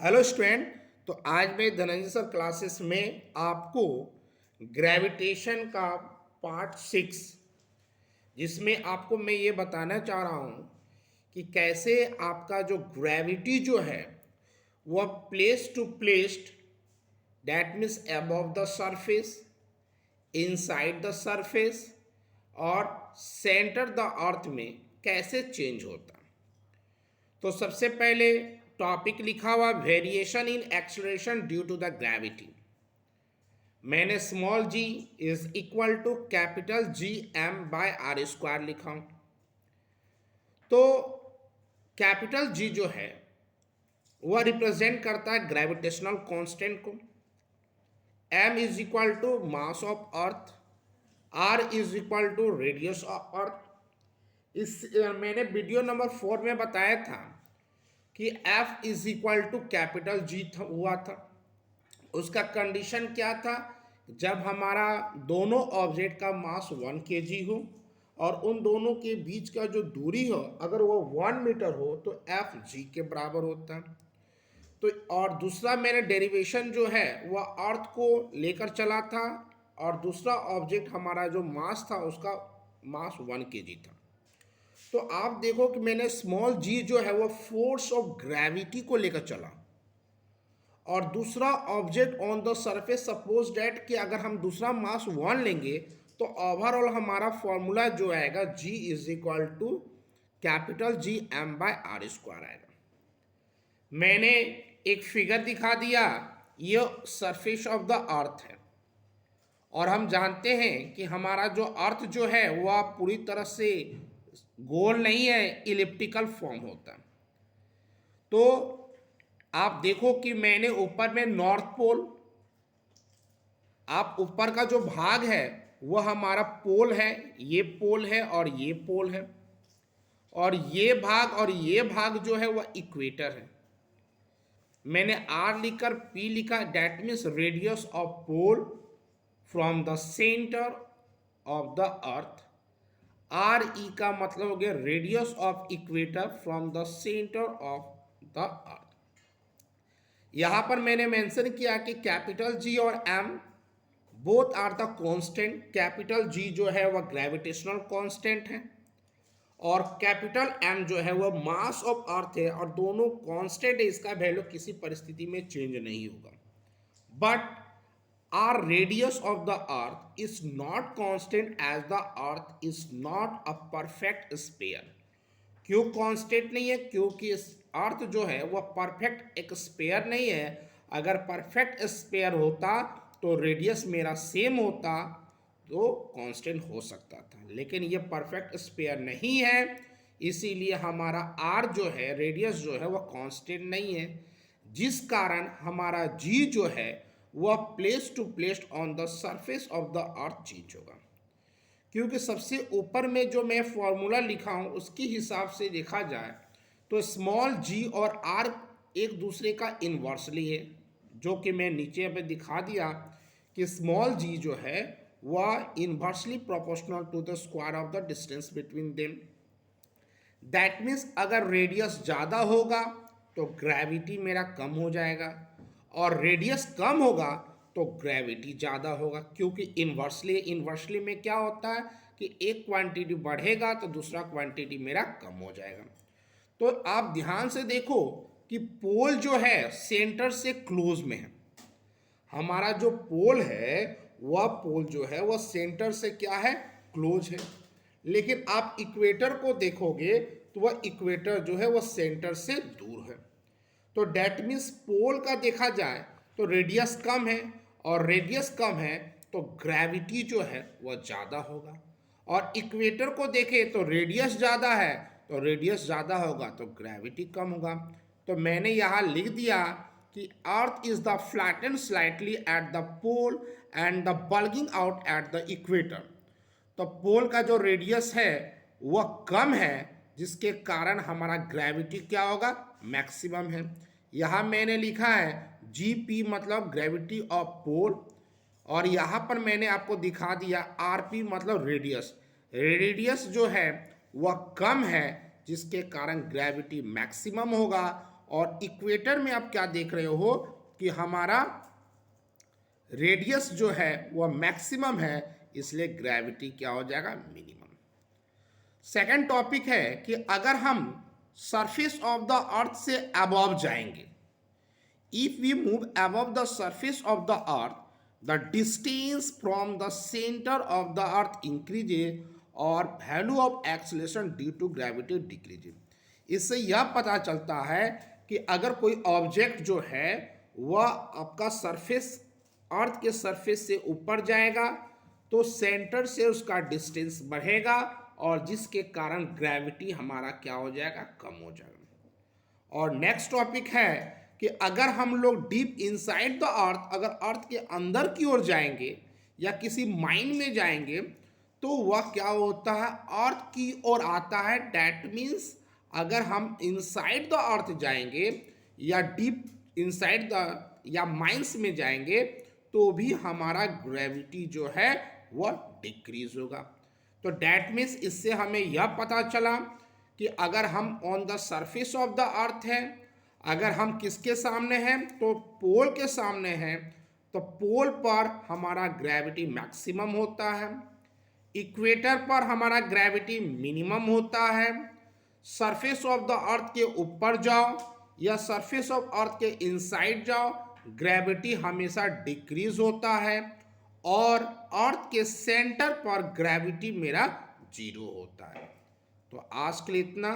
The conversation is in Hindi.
Hello student. तो आज मैं धनंजय सर क्लासेस में आपको ग्रेविटेशन का पार्ट 6, जिसमें आपको मैं ये बताना चाह रहा हूँ कि कैसे आपका जो ग्रेविटी जो है वह place to placed, that means above the surface, inside the surface और सेंटर द अर्थ में कैसे चेंज होता है। तो सबसे पहले टॉपिक लिखा हुआ variation in acceleration due to the gravity. मैंने small G is equal to capital G M by R square लिखा हूं। तो कैपिटल जी जो है वह रिप्रेजेंट करता है ग्रेविटेशनल कांस्टेंट को। M is equal to mass of earth, R is equal to radius of earth. इस मैंने वीडियो नंबर 4 में बताया था कि F is equal to capital G हुआ था। उसका कंडीशन क्या था? जब हमारा दोनों ऑब्जेक्ट का मास 1 kg हो और उन दोनों के बीच का जो दूरी हो अगर वो 1 मीटर हो तो F g के बराबर होता है। तो और दूसरा मैंने डेरिवेशन जो है वह अर्थ को लेकर चला था और दूसरा ऑब्जेक्ट हमारा जो मास था उसका मास 1 kg था। तो आप देखो कि मैंने स्मॉल जी जो है वो फोर्स ऑफ ग्रेविटी को लेकर चला और दूसरा object on the surface, suppose that कि अगर हम दूसरा मास 1 लेंगे तो ओवरऑल हमारा फॉर्मूला जो आएगा G is equal to capital G M by R square आएगा। मैंने एक फिगर दिखा दिया, ये सरफेस ऑफ द अर्थ है और हम जानते हैं कि हमारा जो अर्थ जो है वह पूरी तरह से गोल नहीं है, इलिप्टिकल फॉर्म होता है। तो आप देखो कि मैंने ऊपर में नॉर्थ पोल, आप ऊपर का जो भाग है वह हमारा पोल है, ये पोल है और ये पोल है, और ये भाग और ये भाग जो है वह इक्वेटर है। मैंने आर लिखकर पी लिखा, that means radius of pole from the centre of the earth. R E का मतलब हो गया radius of equator from the centre of the earth. यहां पर मैंने मेंशन किया कि कैपिटल जी और M both are the constant. Capital G जो है वह ग्रेविटेशनल कांस्टेंट है और कैपिटल एम जो है वह मास ऑफ अर्थ है और दोनों कांस्टेंट है, इसका वैल्यू किसी परिस्थिति में चेंज नहीं होगा। But our radius of the earth is not constant as the earth is not a perfect sphere। क्यों कांस्टेंट नहीं है? क्योंकि इस अर्थ जो है वह परफेक्ट एक स्पेयर नहीं है। अगर परफेक्ट स्पेयर होता तो रेडियस मेरा सेम होता तो कांस्टेंट हो सकता था, लेकिन ये परफेक्ट स्पेयर नहीं है, इसीलिए हमारा आर जो है, रेडियस जो है वह कांस्टेंट नहीं है, जिस कारण हमारा जी जो है वह place to place on the surface of the earth change होगा। क्योंकि सबसे ऊपर में जो मैं फॉर्मूला लिखा हूं उसके हिसाब से देखा जाए तो स्मॉल जी और आर एक दूसरे का इन्वर्सली है, जो कि मैं नीचे पे दिखा दिया कि स्मॉल जी जो है वह inversely proportional to the square of the distance between them. That means अगर रेडियस ज़्यादा होगा तो ग्रेविटी मेरा कम हो जाएगा और रेडियस कम होगा तो ग्रेविटी ज़्यादा होगा, क्योंकि इन्वर्सली में क्या होता है कि एक क्वांटिटी बढ़ेगा तो दूसरा क्वांटिटी मेरा कम हो जाएगा। तो आप ध्यान से देखो कि पोल जो है सेंटर से क्लोज में है। हमारा जो पोल है वह पोल जो है वह सेंटर से क्या है, क्लोज है। लेकिन आप इक्वेटर को देखोगे तो वह इक्वेटर जो है वह सेंटर से दूर है। तो डैट मीन्स पोल का देखा जाए तो रेडियस कम है और रेडियस कम है तो ग्रेविटी जो है वह ज़्यादा होगा, और इक्वेटर को देखें तो रेडियस ज़्यादा है तो रेडियस ज़्यादा होगा तो ग्रेविटी कम होगा। तो मैंने यहाँ लिख दिया कि earth is the flatten slightly at the pole and the bulging out at the equator. तो पोल का जो रेडियस है वह कम है, जिसके कारण हमारा ग्रेविटी क्या होगा, मैक्सिमम है। यहाँ मैंने लिखा है जी पी मतलब ग्रेविटी ऑफ पोल, और यहाँ पर मैंने आपको दिखा दिया आर पी मतलब रेडियस। रेडियस जो है वह कम है जिसके कारण ग्रेविटी मैक्सिमम होगा और इक्वेटर में आप क्या देख रहे हो कि हमारा रेडियस जो है वह मैक्सिमम है, इसलिए ग्रेविटी क्या हो जाएगा, मिनिमम। सेकंड टॉपिक है कि अगर हम सरफेस ऑफ द अर्थ से अबव जाएंगे, if we move above the surface of the earth, the distance from the centre of the earth increases और value of acceleration due to gravity decreases. इससे यह पता चलता है कि अगर कोई ऑब्जेक्ट जो है वह आपका सरफेस, अर्थ के सरफेस से ऊपर जाएगा तो सेंटर से उसका डिस्टेंस बढ़ेगा और जिसके कारण ग्रेविटी हमारा क्या हो जाएगा, कम हो जाएगा। और नेक्स्ट टॉपिक है कि अगर हम लोग डीप इनसाइड द अर्थ, अगर अर्थ के अंदर की ओर जाएंगे या किसी माइन में जाएंगे तो वह क्या होता है, अर्थ की ओर आता है। डैट मीन्स अगर हम इनसाइड द अर्थ जाएंगे या डीप इनसाइड द या माइंस में जाएंगे तो भी हमारा ग्रेविटी जो है वह डिक्रीज होगा। तो डैट मीन्स इससे हमें यह पता चला कि अगर हम on the surface of the अर्थ है, अगर हम किसके सामने हैं तो पोल के सामने हैं, तो पोल पर हमारा ग्रेविटी मैक्सिमम होता है, इक्वेटर पर हमारा ग्रेविटी मिनिमम होता है। सरफेस ऑफ द अर्थ के ऊपर जाओ या सरफेस ऑफ अर्थ के इनसाइड जाओ, ग्रेविटी हमेशा डिक्रीज होता है और अर्थ के सेंटर पर ग्रेविटी मेरा जीरो होता है। तो आज के लिए इतना।